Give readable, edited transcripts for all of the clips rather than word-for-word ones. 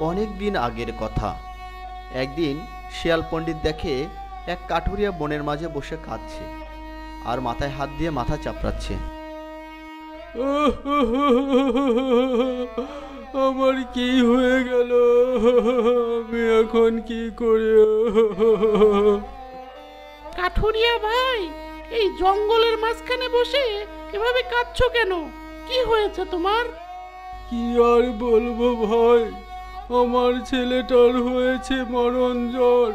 অনেক দিন আগের কথা। একদিন শিয়াল পণ্ডিত দেখে এক কাঠুরিয়া বনের মাঝে বসে কাঁদছে আর মাথায় হাত দিয়ে মাথা চাপড়াচ্ছে। আমার কি হয়ে গেল, আমি এখন কি করি? কাঠুরিয়া ভাই, এই জঙ্গলের মাঝখানে বসে এভাবে কাঁদছো কেন? কি হয়েছে তোমার? কি আর বলবো ভাই, আমার ছেলেটার হয়েছে মরণ জ্বর।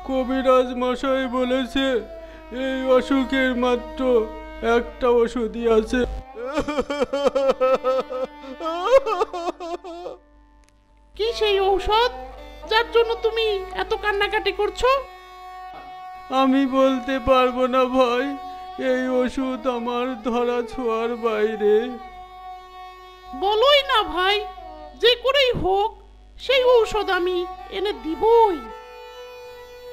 কবিরাজ মশাই বলেছে এই অসুখের মাত্র একটা ওষুধই আছে। কি সেই ঔষধ যার জন্য তুমি এত কান্নাকাটি করছো? আমি বলতে পারবো না ভাই, এই ওষুধ আমার ধরা ছোঁয়ার বাইরে। বলোই না ভাই, যে করেই হোক সেই ঔষধ আমি এনে দিবই।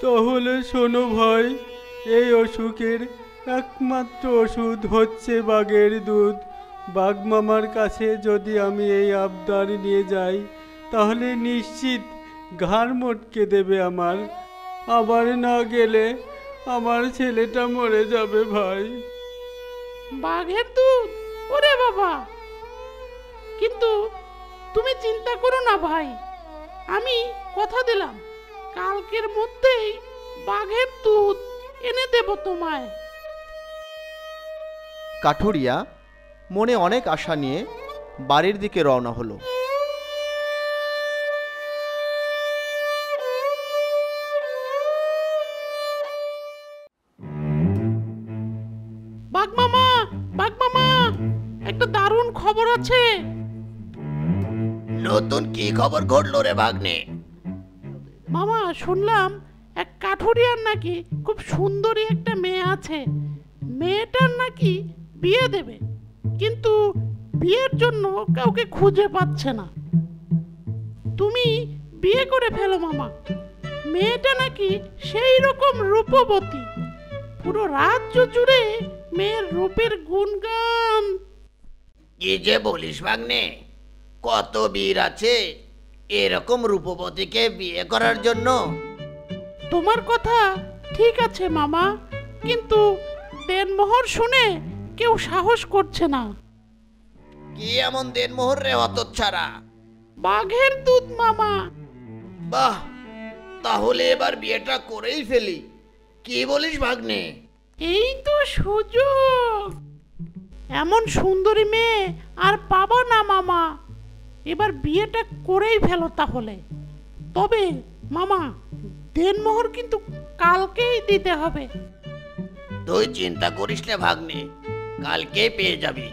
তাহলে শোনো ভাই, এই অসুখের একমাত্র ওষুধ হচ্ছে বাঘের দুধ। বাঘ মামার কাছে যদি আমি এই আবদার নিয়ে যাই তাহলে নিশ্চিত ঘাড় মটকে দেবে আমার। আবার না গেলে আমার ছেলেটা মরে যাবে ভাই। বাঘের দুধ? ওরে বাবা! কিন্তু তুমি চিন্তা করো না ভাই, আমি কথা দিলাম কালকের মধ্যেই বাঘের দুধ এনে দেব তোমায়। কাঠুরিয়া মনে অনেক আশা নিয়ে বাড়ির দিকে রওনা হলো। বাঘ মামা, বাঘ মামা, একটা দারুণ খবর আছে। নতুন কি খবর ঘটলো রে ভাগ্নে? মামা, শুনলাম এক কাঠুরিয়ার নাকি খুব সুন্দরী একটা মেয়ে আছে। মেয়েটার নাকি বিয়ে দেবে, কিন্তু বিয়ের জন্য কাউকে খুঁজে পাচ্ছে না। তুমি বিয়ে করে ফেলো মামা। মেয়েটা নাকি সেই রকম রূপবতী, পুরো রাজ্য জুড়ে মেয়ের রূপের গুণগান। কি যে বলিস ভাগ্নে, কত বীর আছে এরকম রূপবতীকে বিয়ে করার জন্য। তোমার কথা ঠিক আছে মামা, কিন্তু দেনমোহর শুনে কেউ সাহস করছে না। কি এমন দেনমোহর রে হতচ্ছাড়া? বাঘের দুধ মামা। বাহ, তাহলে এবার বিয়েটা করেই ফেলি। কি বলিস ভাগ্নে? এই তো সুযোগ, এমন সুন্দরী মেয়ে আর পাবা না মামা। এবার বিয়েটা করেই ফেলো তাহলে। তবে মামা, দেনমোহর কিন্তু কালকেই দিতে হবে। তুই চিন্তা করিস না ভাগ্নে, কালকেই পেয়ে যাবি।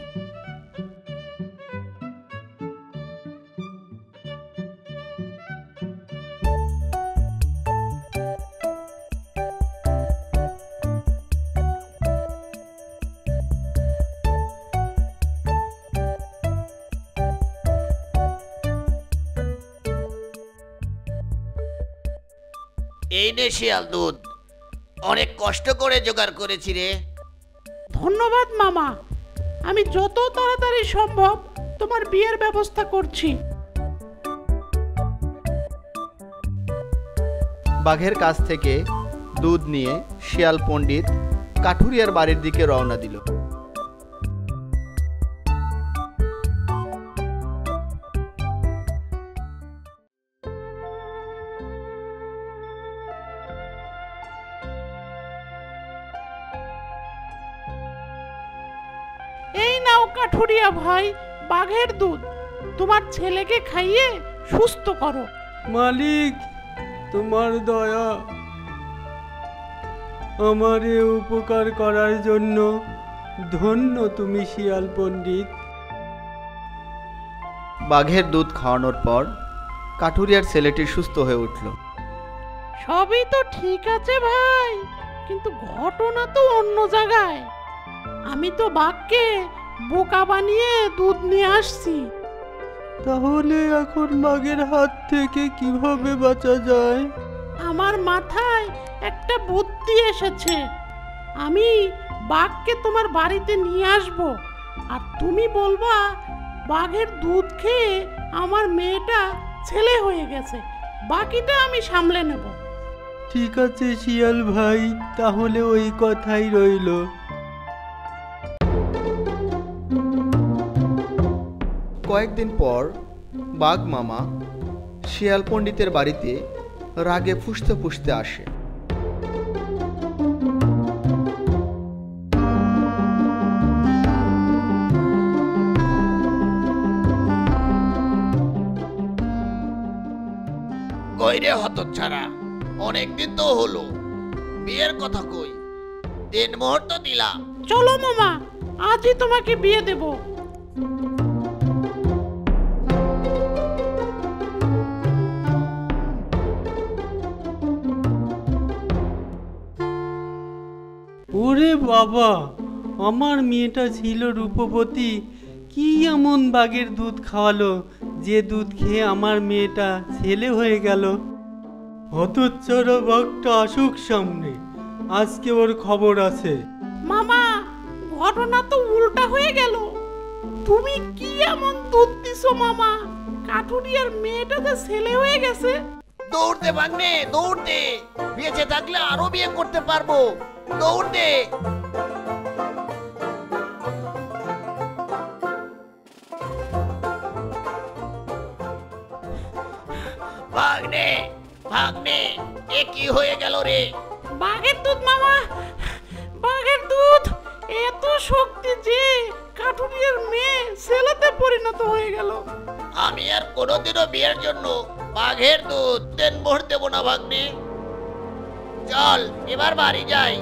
এই নে শিয়াল দুধ, অনেক কষ্ট করে জোগাড় করেছি রে। ধন্যবাদ মামা, আমি যত তাড়াতাড়ি সম্ভব তোমার বিয়ের ব্যবস্থা করছি। বাঘের কাছ থেকে দুধ নিয়ে শিয়াল পণ্ডিত কাঠুরিয়ার বাড়ির দিকে রওনা দিল। এই নাও কাঠুরিয়া ভাই, বাঘের দুধ। তোমার ছেলেকে খাইয়ে সুস্থ করো। মালিক, তোমার দয়া। আমার এ উপকার করার জন্য ধন্য তুমি শিয়াল পণ্ডিত। বাঘের দুধ খাওয়ানোর পর কাঠুরিয়ার ছেলেটি সুস্থ হয়ে উঠল। সবই তো ঠিক আছে ভাই, কিন্তু ঘটনা তো অন্য জায়গায়। আমি তো বাঘকে বোকা বানিয়ে দুধ নিয়ে আসছি। তাহলে এখন বাঘের হাত থেকে কিভাবে বাঁচা যায়? আমার মাথায় একটা বুদ্ধি এসেছে। আমি বাঘকে তোমার বাড়িতে নিয়ে আসব, আর তুমি বলবা বাঘের দুধ খেয়ে আমার মেয়েটা ছেলে হয়ে গেছে, বাকিটা আমি সামলে নেব। ঠিক আছে শিয়াল ভাই, তাহলে ওই কথাই রইল। কয়েকদিন পর বাঘ মামা শিয়াল পণ্ডিতের বাড়িতে রাগে ফুঁসতে ফুঁসতে আসে। কইরে হতচ্ছাড়া, অনেকদিন তো হলো, বিয়ের কথা কই? দিন মুহূর্ত দিলাম। চলো মামা, আজই তোমাকে বিয়ে দেব। ওরে বাবা, আমার মেয়েটা ছিল রূপবতী, কি এমন বাঘের দুধ খাওয়ালো যে দুধ খেয়ে আমার মেয়েটা ছেলে হয়ে গেল? হতচ্ছাড়া বাঘটা আসুক সামনে, আজকে ওর খবর আছে। মামা, ঘটনা তো উল্টা হয়ে গেল। তুমি কি এমন দুধ দিছো মামা, কাঠুরিয়ার মেয়েটা যে ছেলে হয়ে গেছে? দৌড় দে ভাগ্নে, দৌড় দে, বেঁচে থাকলে আরো বিয়ে করতে পারবো। দৌড় দে। ভাগ্নে, ভাগ্নে, এ কি হয়ে গেল রে? বাঘের দুধ মামা, বাঘের দুধ। এত শক্তি যে কাঠুরিয়ার মেয়ে ছেলেতে পরিণত হয়ে গেল। আমি আর কোনোদিনও বিয়ের জন্য বাঘের দুধ দেন মোহর দেবো না ভাগ্নে। চল এবার বাড়ি যাই।